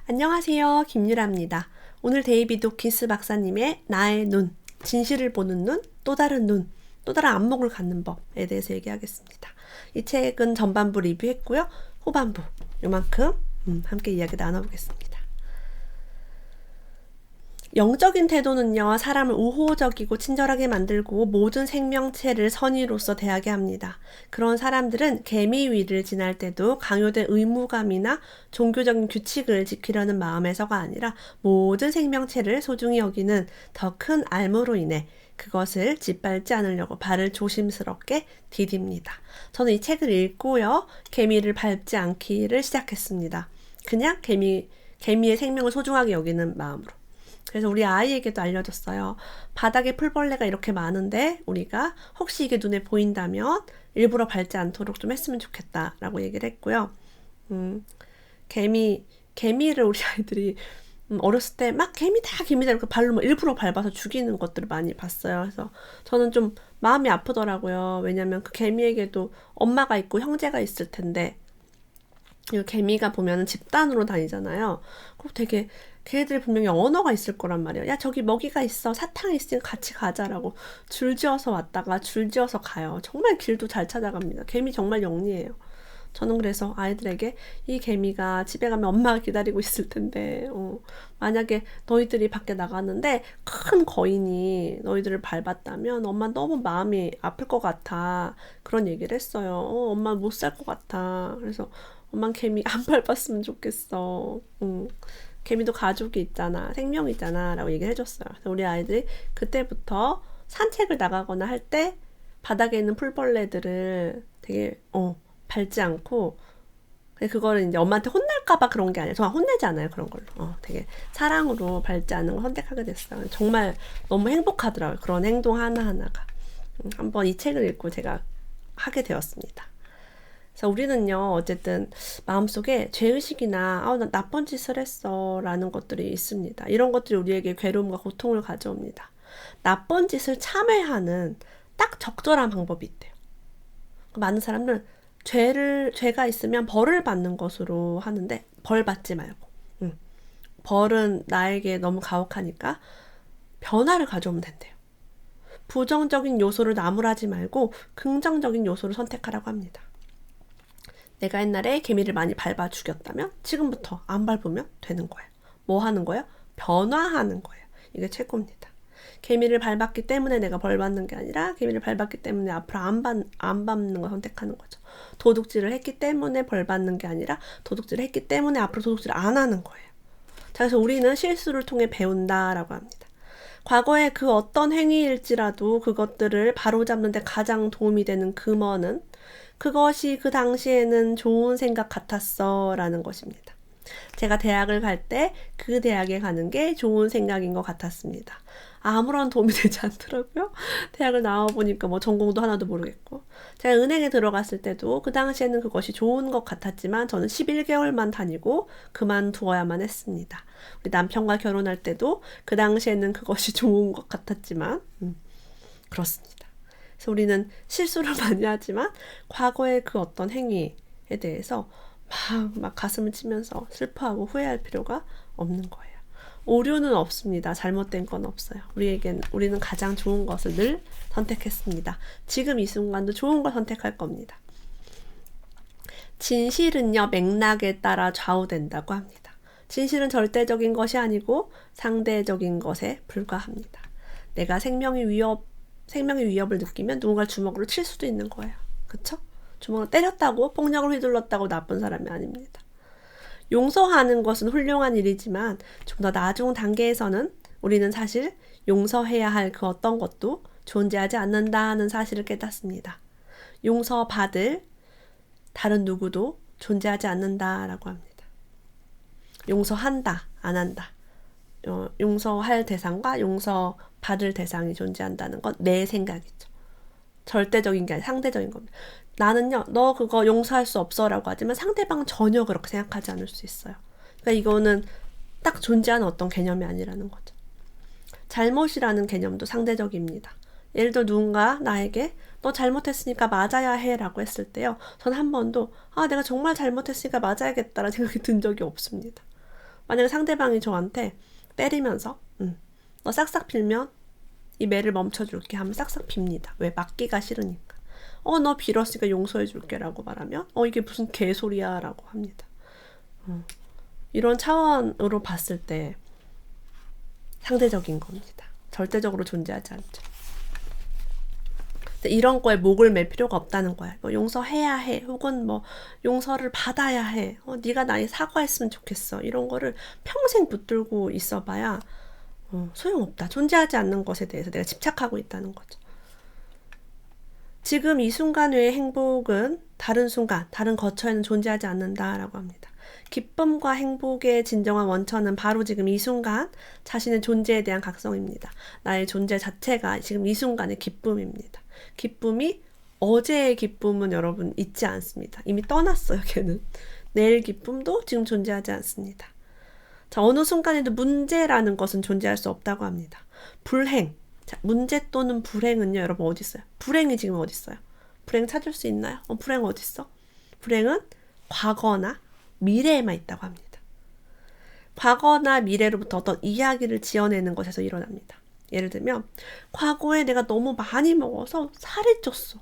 안녕하세요. 김유라입니다. 오늘 데이비드 호킨스 박사님의 나의 눈, 진실을 보는 눈, 또 다른 눈, 또 다른 안목을 갖는 법에 대해서 얘기하겠습니다. 이 책은 전반부 리뷰했고요. 후반부 요만큼 함께 이야기 나눠보겠습니다. 영적인 태도는요, 사람을 우호적이고 친절하게 만들고 모든 생명체를 선의로서 대하게 합니다. 그런 사람들은 개미 위를 지날 때도 강요된 의무감이나 종교적인 규칙을 지키려는 마음에서가 아니라 모든 생명체를 소중히 여기는 더 큰 알무로 인해 그것을 짓밟지 않으려고 발을 조심스럽게 디딥니다. 저는 이 책을 읽고요, 개미를 밟지 않기를 시작했습니다. 그냥 개미의 생명을 소중하게 여기는 마음으로. 그래서 우리 아이에게도 알려줬어요. 바닥에 풀벌레가 이렇게 많은데 우리가 혹시 이게 눈에 보인다면 일부러 밟지 않도록 좀 했으면 좋겠다라고 얘기를 했고요. 개미를 우리 아이들이 어렸을 때 막 개미다 이렇게 발로 일부러 밟아서 죽이는 것들을 많이 봤어요. 그래서 저는 좀 마음이 아프더라고요. 왜냐면 그 개미에게도 엄마가 있고 형제가 있을 텐데, 이 개미가 보면은 집단으로 다니잖아요. 꼭 되게 걔네들이 분명히 언어가 있을 거란 말이에요. 야, 저기 먹이가 있어. 사탕이 있으니까 같이 가자라고 줄지어서 왔다가 줄지어서 가요. 정말 길도 잘 찾아갑니다. 개미 정말 영리해요. 저는 그래서 아이들에게 이 개미가 집에 가면 엄마가 기다리고 있을 텐데, 만약에 너희들이 밖에 나갔는데 큰 거인이 너희들을 밟았다면 엄마 너무 마음이 아플 것 같아. 그런 얘기를 했어요. 엄마 못 살 것 같아. 그래서 엄만 개미 안 밟았으면 좋겠어. 개미도 가족이 있잖아. 생명이 있잖아. 라고 얘기를 해줬어요. 그래서 우리 아이들이 그때부터 산책을 나가거나 할 때 바닥에 있는 풀벌레들을 되게 밟지 않고, 그거를 이제 엄마한테 혼날까봐 그런 게 아니라, 정말 혼내지 않아요. 그런 걸로. 되게 사랑으로 밟지 않는 걸 선택하게 됐어요. 정말 너무 행복하더라고요. 그런 행동 하나하나가. 한번 이 책을 읽고 제가 하게 되었습니다. 그래서 우리는요, 어쨌든 마음속에 죄의식이나 나 나쁜 짓을 했어 라는 것들이 있습니다. 이런 것들이 우리에게 괴로움과 고통을 가져옵니다. 나쁜 짓을 참회하는 딱 적절한 방법이 있대요. 많은 사람들은 죄가 있으면 벌을 받는 것으로 하는데, 벌 받지 말고, 벌은 나에게 너무 가혹하니까 변화를 가져오면 된대요. 부정적인 요소를 나무라지 말고 긍정적인 요소를 선택하라고 합니다. 내가 옛날에 개미를 많이 밟아 죽였다면 지금부터 안 밟으면 되는 거예요. 뭐 하는 거예요? 변화하는 거예요. 이게 최고입니다. 개미를 밟았기 때문에 내가 벌 받는 게 아니라 개미를 밟았기 때문에 앞으로 안 밟는 걸 선택하는 거죠. 도둑질을 했기 때문에 벌 받는 게 아니라 도둑질을 했기 때문에 앞으로 도둑질을 안 하는 거예요. 자, 그래서 우리는 실수를 통해 배운다라고 합니다. 과거의 그 어떤 행위일지라도 그것들을 바로잡는 데 가장 도움이 되는 금어는 그것이 그 당시에는 좋은 생각 같았어 라는 것입니다. 제가 대학을 갈 때 그 대학에 가는 게 좋은 생각인 것 같았습니다. 아무런 도움이 되지 않더라고요. 대학을 나와보니까 뭐 전공도 하나도 모르겠고, 제가 은행에 들어갔을 때도 그 당시에는 그것이 좋은 것 같았지만 저는 11개월만 다니고 그만두어야만 했습니다. 우리 남편과 결혼할 때도 그 당시에는 그것이 좋은 것 같았지만 그렇습니다. 그래서 우리는 실수를 많이 하지만 과거의 그 어떤 행위에 대해서 막 가슴을 치면서 슬퍼하고 후회할 필요가 없는 거예요. 오류는 없습니다. 잘못된 건 없어요. 우리는 가장 좋은 것을 늘 선택했습니다. 지금 이 순간도 좋은 걸 선택할 겁니다. 진실은요, 맥락에 따라 좌우된다고 합니다. 진실은 절대적인 것이 아니고 상대적인 것에 불과합니다. 내가 생명의 위협을 느끼면 누군가를 주먹으로 칠 수도 있는 거예요. 그쵸? 주먹으로 때렸다고, 폭력을 휘둘렀다고 나쁜 사람이 아닙니다. 용서하는 것은 훌륭한 일이지만 좀 더 나중 단계에서는 우리는 사실 용서해야 할 그 어떤 것도 존재하지 않는다는 사실을 깨닫습니다. 용서받을 다른 누구도 존재하지 않는다라고 합니다. 용서한다, 안 한다. 용서할 대상과 용서받을 대상이 존재한다는 건 내 생각이죠. 절대적인 게 아니라 상대적인 겁니다. 나는요, 너 그거 용서할 수 없어 라고 하지만 상대방은 전혀 그렇게 생각하지 않을 수 있어요. 그러니까 이거는 딱 존재하는 어떤 개념이 아니라는 거죠. 잘못이라는 개념도 상대적입니다. 예를 들어 누군가 나에게 너 잘못했으니까 맞아야 해 라고 했을 때요, 전 한 번도 내가 정말 잘못했으니까 맞아야겠다라는 생각이 든 적이 없습니다. 만약에 상대방이 저한테 때리면서 너 싹싹 빌면 이 매를 멈춰줄게 하면 싹싹 빕니다. 왜? 맞기가 싫으니까. 너 빌었으니까 용서해줄게 라고 말하면 이게 무슨 개소리야 라고 합니다. 이런 차원으로 봤을 때 상대적인 겁니다. 절대적으로 존재하지 않죠. 이런 거에 목을 맬 필요가 없다는 거야. 용서해야 해. 혹은 용서를 받아야 해. 네가 나에 사과했으면 좋겠어. 이런 거를 평생 붙들고 있어봐야 소용없다. 존재하지 않는 것에 대해서 내가 집착하고 있다는 거죠. 지금 이 순간 외의 행복은 다른 순간, 다른 거처에는 존재하지 않는다라고 합니다. 기쁨과 행복의 진정한 원천은 바로 지금 이 순간 자신의 존재에 대한 각성입니다. 나의 존재 자체가 지금 이 순간의 기쁨입니다. 기쁨이 어제의 기쁨은 여러분 있지 않습니다. 이미 떠났어요, 걔는. 내일 기쁨도 지금 존재하지 않습니다. 자, 어느 순간에도 문제라는 것은 존재할 수 없다고 합니다. 불행. 자, 문제 또는 불행은요, 여러분 어디 있어요? 불행이 지금 어디 있어요? 불행 찾을 수 있나요? 불행 어디 있어? 불행은 과거나 미래에만 있다고 합니다. 과거나 미래로부터 어떤 이야기를 지어내는 것에서 일어납니다. 예를 들면 과거에 내가 너무 많이 먹어서 살이 쪘어.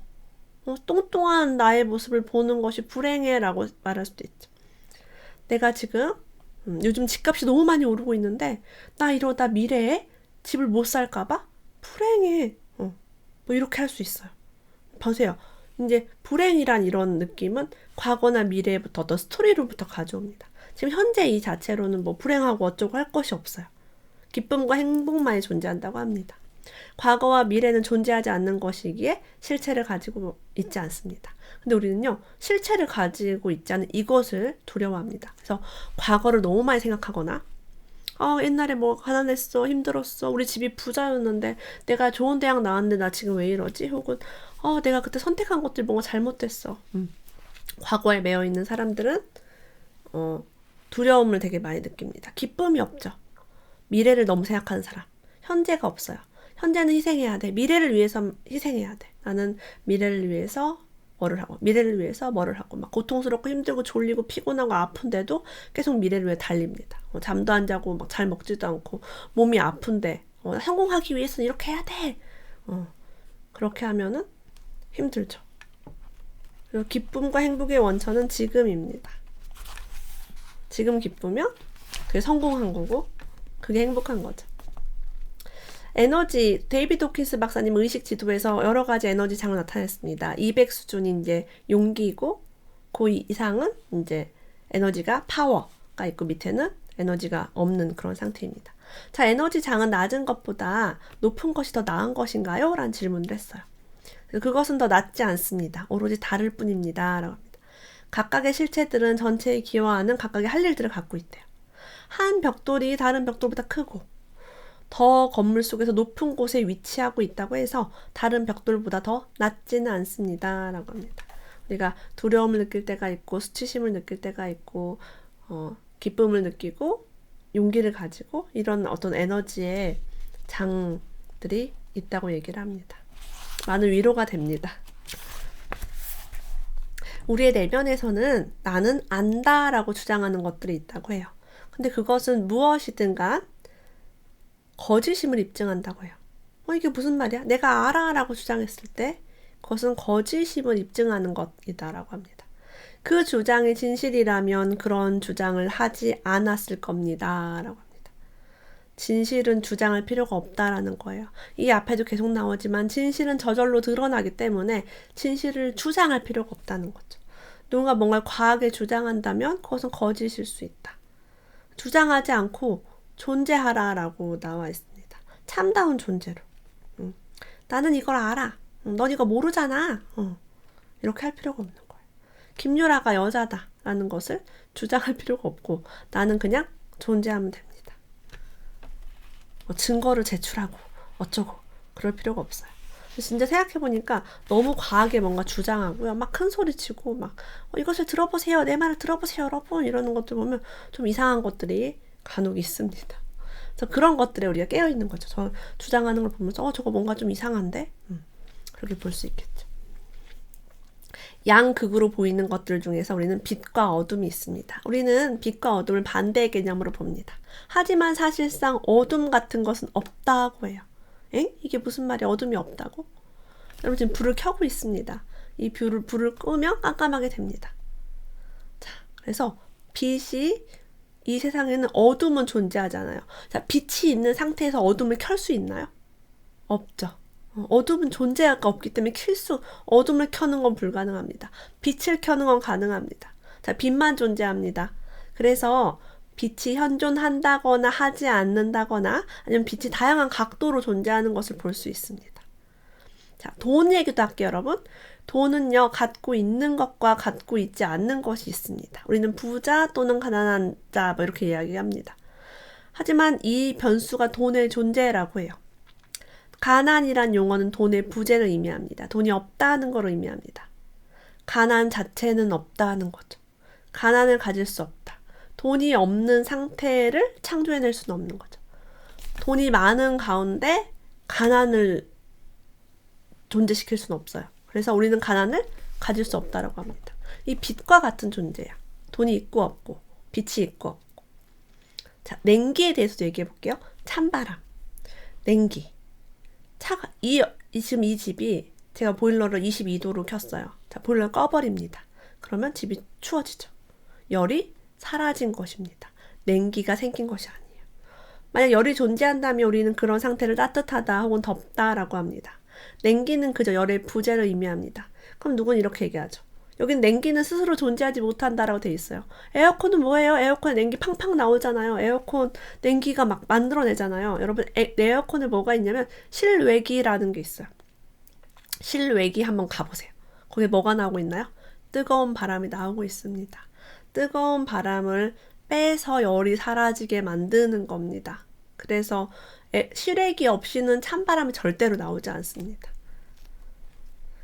뚱뚱한 나의 모습을 보는 것이 불행해 라고 말할 수도 있죠. 내가 지금 요즘 집값이 너무 많이 오르고 있는데 나 이러다 미래에 집을 못 살까봐 불행해. 이렇게 할 수 있어요. 보세요. 이제 불행이란 이런 느낌은 과거나 미래부터 어떤 스토리로부터 가져옵니다. 지금 현재 이 자체로는 불행하고 어쩌고 할 것이 없어요. 기쁨과 행복만이 존재한다고 합니다. 과거와 미래는 존재하지 않는 것이기에 실체를 가지고 있지 않습니다. 근데 우리는요, 실체를 가지고 있지 않은 이것을 두려워합니다. 그래서 과거를 너무 많이 생각하거나 옛날에 가난했어, 힘들었어, 우리 집이 부자였는데 내가 좋은 대학 나왔는데 나 지금 왜 이러지? 혹은 내가 그때 선택한 것들이 뭔가 잘못됐어. 과거에 매여 있는 사람들은 두려움을 되게 많이 느낍니다. 기쁨이 없죠. 미래를 너무 생각하는 사람. 현재가 없어요. 현재는 희생해야 돼. 미래를 위해서 희생해야 돼. 나는 미래를 위해서 뭐를 하고 막 고통스럽고 힘들고 졸리고 피곤하고 아픈데도 계속 미래를 위해 달립니다. 잠도 안 자고 막 잘 먹지도 않고 몸이 아픈데 성공하기 위해서는 이렇게 해야 돼. 그렇게 하면은 힘들죠. 그리고 기쁨과 행복의 원천은 지금입니다. 지금 기쁘면 그게 성공한 거고 그게 행복한 거죠. 에너지, 데이비드 호킨스 박사님 의식 지도에서 여러 가지 에너지 장을 나타냈습니다. 200 수준이 이제 용기이고, 그 이상은 이제 에너지가 파워가 있고, 밑에는 에너지가 없는 그런 상태입니다. 자, 에너지 장은 낮은 것보다 높은 것이 더 나은 것인가요? 라는 질문을 했어요. 그것은 더 낫지 않습니다. 오로지 다를 뿐입니다. 라고 합니다. 각각의 실체들은 전체에 기여하는 각각의 할 일들을 갖고 있대요. 한 벽돌이 다른 벽돌보다 크고, 더 건물 속에서 높은 곳에 위치하고 있다고 해서 다른 벽돌보다 더 낮지는 않습니다. 라고 합니다. 우리가 두려움을 느낄 때가 있고 수치심을 느낄 때가 있고 기쁨을 느끼고 용기를 가지고 이런 어떤 에너지의 장들이 있다고 얘기를 합니다. 많은 위로가 됩니다. 우리의 내면에서는 나는 안다 라고 주장하는 것들이 있다고 해요. 근데 그것은 무엇이든 간 거짓임을 입증한다고 해요. 이게 무슨 말이야? 내가 알아 라고 주장했을 때 그것은 거짓임을 입증하는 것이다 라고 합니다. 그 주장이 진실이라면 그런 주장을 하지 않았을 겁니다 라고 합니다. 진실은 주장할 필요가 없다라는 거예요. 이 앞에도 계속 나오지만 진실은 저절로 드러나기 때문에 진실을 주장할 필요가 없다는 거죠. 누군가 뭔가를 과하게 주장한다면 그것은 거짓일 수 있다. 주장하지 않고 존재하라라고 나와 있습니다. 참다운 존재로. 나는 이걸 알아. 넌 이거 모르잖아. 이렇게 할 필요가 없는 거예요. 김유라가 여자다라는 것을 주장할 필요가 없고 나는 그냥 존재하면 됩니다. 증거를 제출하고 어쩌고 그럴 필요가 없어요. 진짜 생각해보니까 너무 과하게 뭔가 주장하고요. 막 큰 소리치고 막 이것을 들어보세요. 내 말을 들어보세요 여러분. 이러는 것들 보면 좀 이상한 것들이 간혹 있습니다. 그래서 그런 것들에 우리가 깨어있는 거죠. 저 주장하는 걸 보면서 저거 뭔가 좀 이상한데? 그렇게 볼 수 있겠죠. 양극으로 보이는 것들 중에서 우리는 빛과 어둠이 있습니다. 우리는 빛과 어둠을 반대의 개념으로 봅니다. 하지만 사실상 어둠 같은 것은 없다고 해요. 이게 무슨 말이야? 어둠이 없다고? 여러분 지금 불을 켜고 있습니다. 이 불을 끄면 깜깜하게 됩니다. 자, 그래서 빛이 이 세상에는 어둠은 존재하잖아요. 자, 빛이 있는 상태에서 어둠을 켤 수 있나요? 없죠. 어둠은 존재가 없기 때문에 어둠을 켜는 건 불가능합니다. 빛을 켜는 건 가능합니다. 자, 빛만 존재합니다. 그래서 빛이 현존한다거나 하지 않는다거나 아니면 빛이 다양한 각도로 존재하는 것을 볼 수 있습니다. 자, 돈 얘기도 할게요, 여러분. 돈은요, 갖고 있는 것과 갖고 있지 않는 것이 있습니다. 우리는 부자 또는 가난한 자, 뭐 이렇게 이야기합니다. 하지만 이 변수가 돈의 존재라고 해요. 가난이란 용어는 돈의 부재를 의미합니다. 돈이 없다는 걸 의미합니다. 가난 자체는 없다는 거죠. 가난을 가질 수 없다. 돈이 없는 상태를 창조해낼 수는 없는 거죠. 돈이 많은 가운데 가난을 존재시킬 수는 없어요. 그래서 우리는 가난을 가질 수 없다라고 합니다. 이 빛과 같은 존재야. 돈이 있고 없고, 빛이 있고 없고. 자, 냉기에 대해서도 얘기해 볼게요. 찬바람, 냉기. 지금 이 집이 제가 보일러를 22도로 켰어요. 자, 보일러를 꺼버립니다. 그러면 집이 추워지죠. 열이 사라진 것입니다. 냉기가 생긴 것이 아니에요. 만약 열이 존재한다면 우리는 그런 상태를 따뜻하다 혹은 덥다라고 합니다. 냉기는 그저 열의 부재를 의미합니다. 그럼 누군 이렇게 얘기하죠. 여긴 냉기는 스스로 존재하지 못한다라고 돼 있어요. 에어컨은 뭐예요? 에어컨에 냉기 팡팡 나오잖아요. 에어컨 냉기가 막 만들어내잖아요. 여러분 에어컨에 뭐가 있냐면 실외기라는 게 있어요. 실외기 한번 가보세요. 거기에 뭐가 나오고 있나요? 뜨거운 바람이 나오고 있습니다. 뜨거운 바람을 빼서 열이 사라지게 만드는 겁니다. 그래서 실외기 없이는 찬바람이 절대로 나오지 않습니다.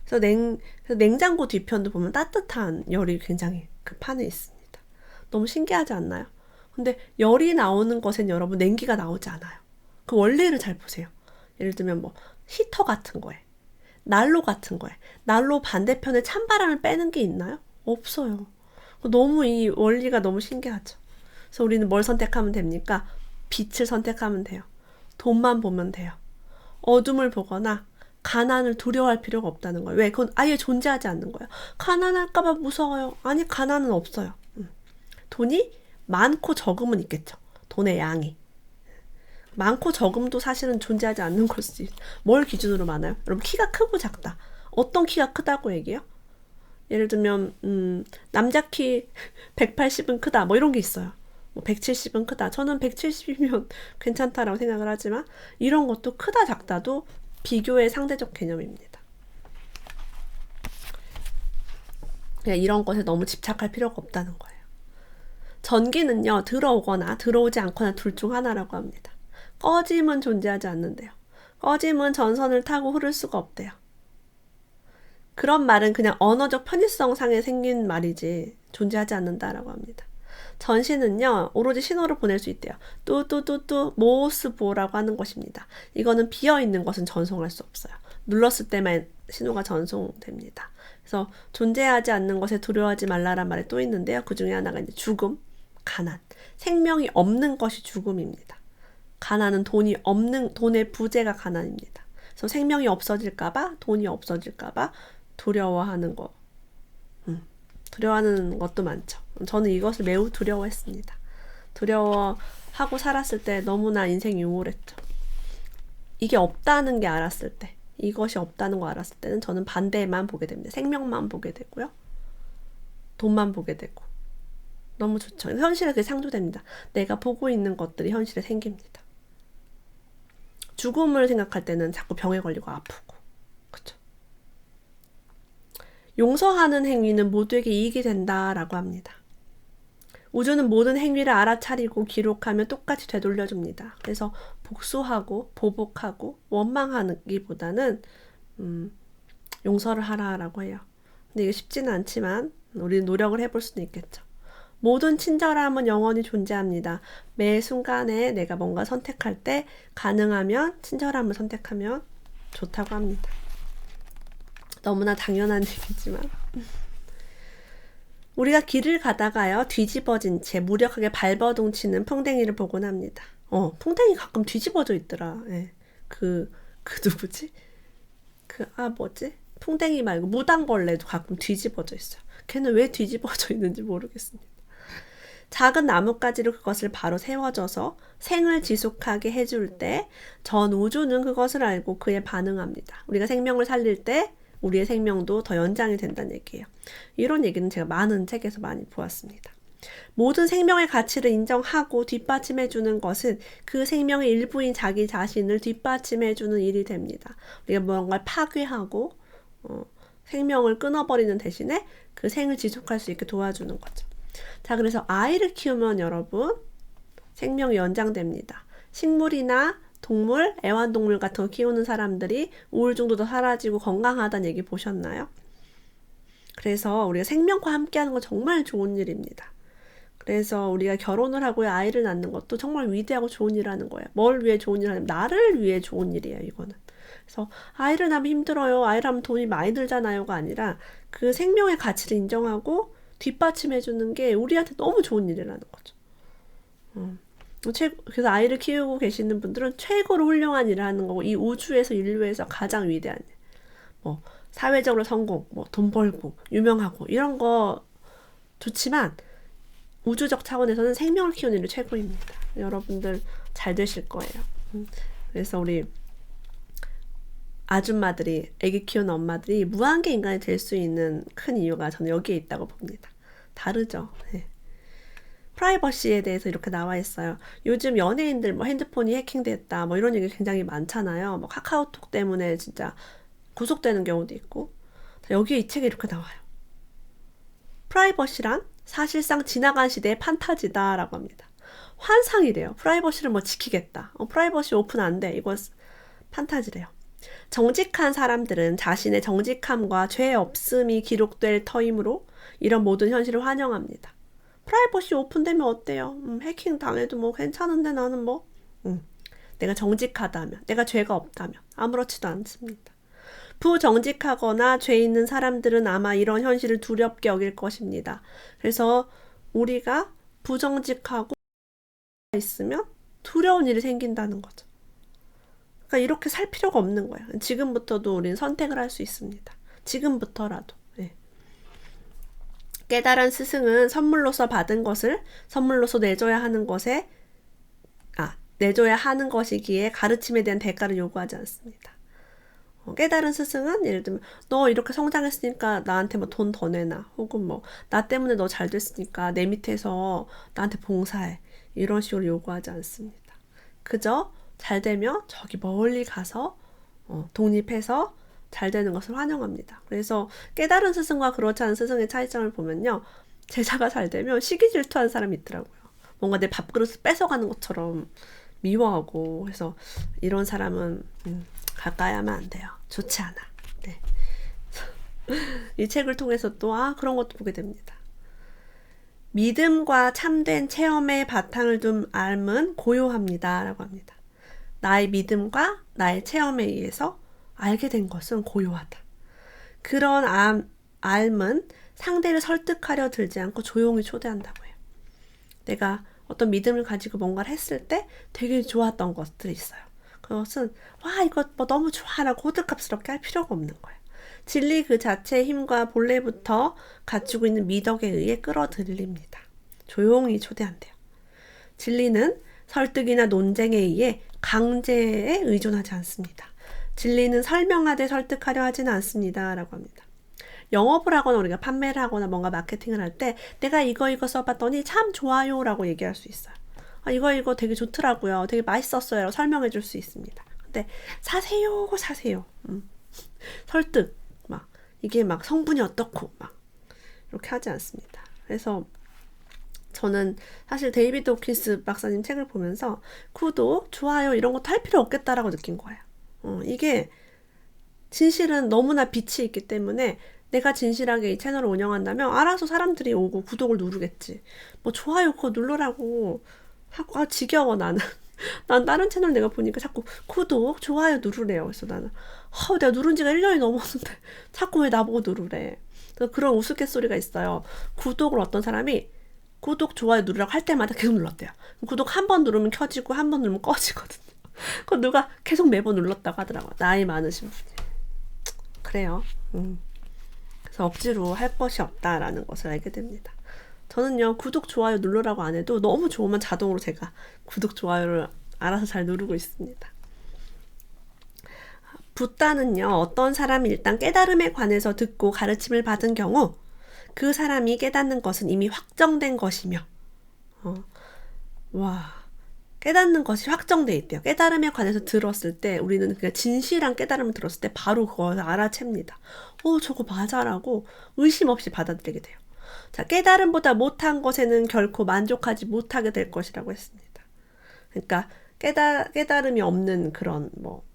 그래서 냉장고 뒤편도 보면 따뜻한 열이 굉장히 그 판에 있습니다. 너무 신기하지 않나요? 근데 열이 나오는 것엔 여러분 냉기가 나오지 않아요. 그 원리를 잘 보세요. 예를 들면 뭐 히터 같은 거에, 난로 같은 거에, 난로 반대편에 찬바람을 빼는 게 있나요? 없어요. 너무 이 원리가 너무 신기하죠. 그래서 우리는 뭘 선택하면 됩니까? 빛을 선택하면 돼요. 돈만 보면 돼요. 어둠을 보거나 가난을 두려워할 필요가 없다는 거예요. 왜? 그건 아예 존재하지 않는 거예요. 가난할까봐 무서워요. 아니, 가난은 없어요. 돈이 많고 적음은 있겠죠. 돈의 양이. 많고 적음도 사실은 존재하지 않는 것이 뭘 기준으로 많아요? 여러분 키가 크고 작다. 어떤 키가 크다고 얘기해요? 예를 들면 남자 키 180은 크다. 뭐 이런 게 있어요. 뭐 170은 크다. 저는 170이면 괜찮다라고 생각을 하지만 이런 것도 크다 작다도 비교의 상대적 개념입니다. 그냥 이런 것에 너무 집착할 필요가 없다는 거예요. 전기는요, 들어오거나 들어오지 않거나 둘 중 하나라고 합니다. 꺼짐은 존재하지 않는데요. 꺼짐은 전선을 타고 흐를 수가 없대요. 그런 말은 그냥 언어적 편의성 상에 생긴 말이지 존재하지 않는다라고 합니다. 전시는요, 오로지 신호를 보낼 수 있대요. 뚜뚜뚜뚜 모스보라고 하는 것입니다. 이거는 비어있는 것은 전송할 수 없어요. 눌렀을 때만 신호가 전송됩니다. 그래서 존재하지 않는 것에 두려워하지 말라란 말이 또 있는데요. 그 중에 하나가 이제 죽음, 가난. 생명이 없는 것이 죽음입니다. 가난은 돈의 부재가 가난입니다. 그래서 생명이 없어질까봐, 돈이 없어질까봐 두려워하는 거. 두려워하는 것도 많죠. 저는 이것을 매우 두려워했습니다. 두려워하고 살았을 때 너무나 인생이 우울했죠. 이게 없다는 게 알았을 때, 이것이 없다는 거 알았을 때는 저는 반대만 보게 됩니다. 생명만 보게 되고요. 돈만 보게 되고. 너무 좋죠. 현실에 그게 상조됩니다. 내가 보고 있는 것들이 현실에 생깁니다. 죽음을 생각할 때는 자꾸 병에 걸리고 아프고. 그렇죠. 용서하는 행위는 모두에게 이익이 된다라고 합니다. 우주는 모든 행위를 알아차리고 기록하며 똑같이 되돌려줍니다. 그래서 복수하고 보복하고 원망하기보다는 용서를 하라라고 해요. 근데 이게 쉽지는 않지만 우리는 노력을 해볼 수도 있겠죠. 모든 친절함은 영원히 존재합니다. 매 순간에 내가 뭔가 선택할 때 가능하면 친절함을 선택하면 좋다고 합니다. 너무나 당연한 얘기지만 우리가 길을 가다가요, 뒤집어진 채 무력하게 발버둥치는 풍뎅이를 보곤 합니다. 풍뎅이 가끔 뒤집어져 있더라. 예. 그 누구지? 뭐지? 풍뎅이 말고 무당벌레도 가끔 뒤집어져 있어요. 걔는 왜 뒤집어져 있는지 모르겠습니다. 작은 나뭇가지로 그것을 바로 세워줘서 생을 지속하게 해줄 때 전 우주는 그것을 알고 그에 반응합니다. 우리가 생명을 살릴 때 우리의 생명도 더 연장이 된다는 얘기예요. 이런 얘기는 제가 많은 책에서 많이 보았습니다. 모든 생명의 가치를 인정하고 뒷받침해주는 것은 그 생명의 일부인 자기 자신을 뒷받침해주는 일이 됩니다. 우리가 뭔가를 파괴하고 생명을 끊어버리는 대신에 그 생을 지속할 수 있게 도와주는 거죠. 자, 그래서 아이를 키우면 여러분 생명이 연장됩니다. 식물이나 동물, 애완동물 같은 거 키우는 사람들이 우울증도 사라지고 건강하다는 얘기 보셨나요? 그래서 우리가 생명과 함께하는 건 정말 좋은 일입니다. 그래서 우리가 결혼을 하고 아이를 낳는 것도 정말 위대하고 좋은 일이라는 거예요. 뭘 위해 좋은 일 하냐면 나를 위해 좋은 일이에요, 이거는. 그래서 아이를 낳으면 힘들어요. 아이를 하면 돈이 많이 들잖아요가 아니라 그 생명의 가치를 인정하고 뒷받침해주는 게 우리한테 너무 좋은 일이라는 거죠. 그래서 아이를 키우고 계시는 분들은 최고로 훌륭한 일을 하는 거고 이 우주에서 인류에서 가장 위대한 일. 사회적으로 성공, 돈 벌고 유명하고 이런 거 좋지만 우주적 차원에서는 생명을 키우는 일이 최고입니다. 여러분들 잘 되실 거예요. 그래서 우리 아줌마들이, 아기 키우는 엄마들이 무한계 인간이 될 수 있는 큰 이유가 저는 여기에 있다고 봅니다. 다르죠. 네. 프라이버시에 대해서 이렇게 나와 있어요. 요즘 연예인들 핸드폰이 해킹됐다 이런 얘기 굉장히 많잖아요. 카카오톡 때문에 진짜 구속되는 경우도 있고. 여기에 이 책에 이렇게 나와요. 프라이버시란 사실상 지나간 시대의 판타지다라고 합니다. 환상이래요. 프라이버시를 지키겠다. 프라이버시 오픈 안 돼. 이거 판타지래요. 정직한 사람들은 자신의 정직함과 죄 없음이 기록될 터이므로 이런 모든 현실을 환영합니다. 프라이버시 오픈되면 어때요? 해킹 당해도 괜찮은데 나는 내가 정직하다면, 내가 죄가 없다면 아무렇지도 않습니다. 부정직하거나 죄 있는 사람들은 아마 이런 현실을 두렵게 여길 것입니다. 그래서 우리가 부정직하고 있으면 두려운 일이 생긴다는 거죠. 그러니까 이렇게 살 필요가 없는 거예요. 지금부터도 우리는 선택을 할 수 있습니다. 지금부터라도. 네. 깨달은 스승은 선물로서 받은 것을 선물로서 내줘야 하는 것이기에 가르침에 대한 대가를 요구하지 않습니다. 깨달은 스승은 예를 들면 너 이렇게 성장했으니까 나한테 돈 더 내놔. 혹은 나 때문에 너 잘 됐으니까 내 밑에서 나한테 봉사해. 이런 식으로 요구하지 않습니다. 그저 잘 되면 저기 멀리 가서 독립해서 잘 되는 것을 환영합니다. 그래서 깨달은 스승과 그렇지 않은 스승의 차이점을 보면요. 제자가 잘 되면 시기 질투하는 사람이 있더라고요. 뭔가 내 밥그릇을 뺏어가는 것처럼 미워하고 그래서 이런 사람은 가까이 하면 안 돼요. 좋지 않아. 네. 이 책을 통해서 또 그런 것도 보게 됩니다. 믿음과 참된 체험의 바탕을 둔 삶은 고요합니다. 라고 합니다. 나의 믿음과 나의 체험에 의해서 알게 된 것은 고요하다. 그런 삶은 상대를 설득하려 들지 않고 조용히 초대한다고 해요. 내가 어떤 믿음을 가지고 뭔가를 했을 때 되게 좋았던 것들이 있어요. 그것은 이거 너무 좋아라고 호들갑스럽게 할 필요가 없는 거예요. 진리 그 자체의 힘과 본래부터 갖추고 있는 미덕에 의해 끌어들립니다. 조용히 초대한대요. 진리는 설득이나 논쟁에 의해 강제에 의존하지 않습니다. 진리는 설명하되 설득하려 하지는 않습니다. 라고 합니다. 영업을 하거나 우리가 판매를 하거나 뭔가 마케팅을 할 때 내가 이거 써봤더니 참 좋아요 라고 얘기할 수 있어요. 이거 되게 좋더라고요. 되게 맛있었어요. 라고 설명해 줄 수 있습니다. 근데 사세요. 설득 이게 성분이 어떻고 이렇게 하지 않습니다. 그래서 저는 사실 데이비드 호킨스 박사님 책을 보면서 구독, 좋아요 이런 것도 할 필요 없겠다라고 느낀 거예요. 이게 진실은 너무나 빛이 있기 때문에 내가 진실하게 이 채널을 운영한다면 알아서 사람들이 오고 구독을 누르겠지. 좋아요 그거 누르라고 하고 지겨워 나는. 난 다른 채널 내가 보니까 자꾸 구독, 좋아요 누르래요. 그래서 나는 내가 누른 지가 1년이 넘었는데 자꾸 왜 나보고 누르래. 그런 우스갯소리가 있어요. 구독을 어떤 사람이 구독, 좋아요 누르라고 할 때마다 계속 눌렀대요. 구독 한 번 누르면 켜지고 한 번 누르면 꺼지거든요. 그거 누가 계속 매번 눌렀다고 하더라고요. 나이 많으신 분이. 그래요. 그래서 억지로 할 것이 없다라는 것을 알게 됩니다. 저는요, 구독, 좋아요 누르라고 안 해도 너무 좋으면 자동으로 제가 구독, 좋아요를 알아서 잘 누르고 있습니다. 붓다는요, 어떤 사람이 일단 깨달음에 관해서 듣고 가르침을 받은 경우 그 사람이 깨닫는 것은 이미 확정된 것이며 깨닫는 것이 확정돼 있대요. 깨달음에 관해서 들었을 때 우리는 그냥 진실한 깨달음을 들었을 때 바로 그걸 알아챕니다. 저거 맞아라고 의심 없이 받아들이게 돼요. 자, 깨달음보다 못한 것에는 결코 만족하지 못하게 될 것이라고 했습니다. 그러니까 깨달음이 없는 그런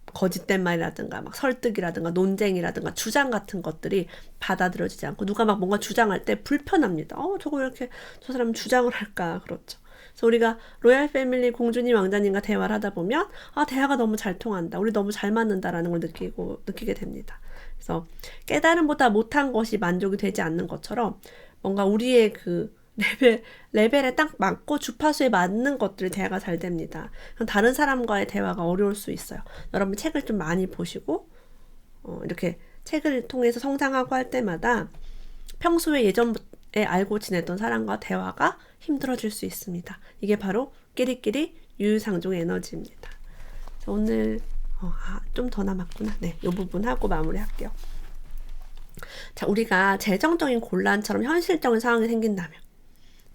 거짓된 말이라든가 막 설득이라든가 논쟁이라든가 주장 같은 것들이 받아들여지지 않고 누가 막 뭔가 주장할 때 불편합니다. 저거 왜 이렇게 저 사람은 주장을 할까? 그렇죠. 그래서 우리가 로얄 패밀리 공주님 왕자님과 대화를 하다 보면 대화가 너무 잘 통한다. 우리 너무 잘 맞는다라는 걸 느끼게 됩니다. 그래서 깨달음보다 못한 것이 만족이 되지 않는 것처럼 뭔가 우리의 그 레벨에 딱 맞고 주파수에 맞는 것들 대화가 잘 됩니다. 다른 사람과의 대화가 어려울 수 있어요. 여러분 책을 좀 많이 보시고 이렇게 책을 통해서 성장하고 할 때마다 평소에 예전에 알고 지냈던 사람과 대화가 힘들어질 수 있습니다. 이게 바로 끼리끼리 유유상종의 에너지입니다. 오늘 좀 더 남았구나. 네, 이 부분 하고 마무리할게요. 자, 우리가 재정적인 곤란처럼 현실적인 상황이 생긴다면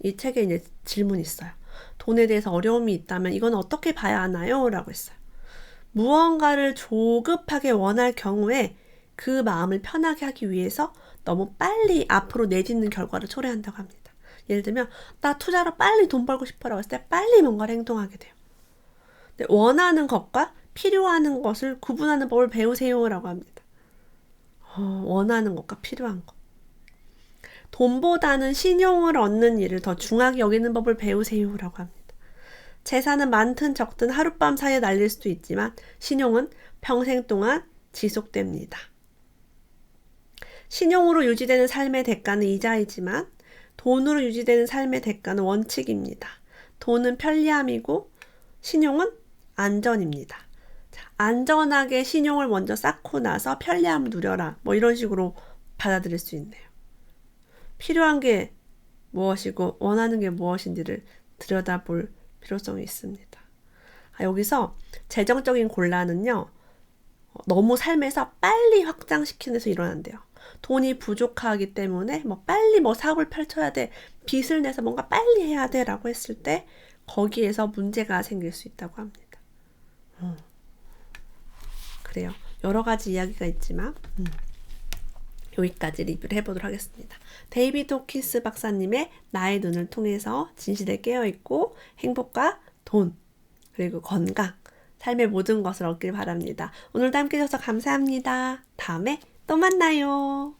이 책에 이제 질문이 있어요. 돈에 대해서 어려움이 있다면 이건 어떻게 봐야 하나요? 라고 했어요. 무언가를 조급하게 원할 경우에 그 마음을 편하게 하기 위해서 너무 빨리 앞으로 내딛는 결과를 초래한다고 합니다. 예를 들면 나 투자로 빨리 돈 벌고 싶어라고 했을 때 빨리 뭔가를 행동하게 돼요. 근데 원하는 것과 필요한 것을 구분하는 법을 배우세요라고 합니다. 원하는 것과 필요한 것. 돈보다는 신용을 얻는 일을 더 중하게 여기는 법을 배우세요라고 합니다. 재산은 많든 적든 하룻밤 사이에 날릴 수도 있지만 신용은 평생 동안 지속됩니다. 신용으로 유지되는 삶의 대가는 이자이지만 돈으로 유지되는 삶의 대가는 원칙입니다. 돈은 편리함이고 신용은 안전입니다. 자, 안전하게 신용을 먼저 쌓고 나서 편리함을 누려라. 이런 식으로 받아들일 수 있네요. 필요한 게 무엇이고 원하는 게 무엇인지를 들여다볼 필요성이 있습니다. 여기서 재정적인 곤란은요. 너무 삶에서 빨리 확장시키는 데서 일어난대요. 돈이 부족하기 때문에 빨리 사업을 펼쳐야 돼. 빚을 내서 뭔가 빨리 해야 돼 라고 했을 때 거기에서 문제가 생길 수 있다고 합니다. 그래요. 여러 가지 이야기가 있지만 여기까지 리뷰를 해보도록 하겠습니다. 데이비드 호킨스 박사님의 나의 눈을 통해서 진실에 깨어있고 행복과 돈 그리고 건강 삶의 모든 것을 얻길 바랍니다. 오늘도 함께 해주셔서 감사합니다. 다음에 또 만나요.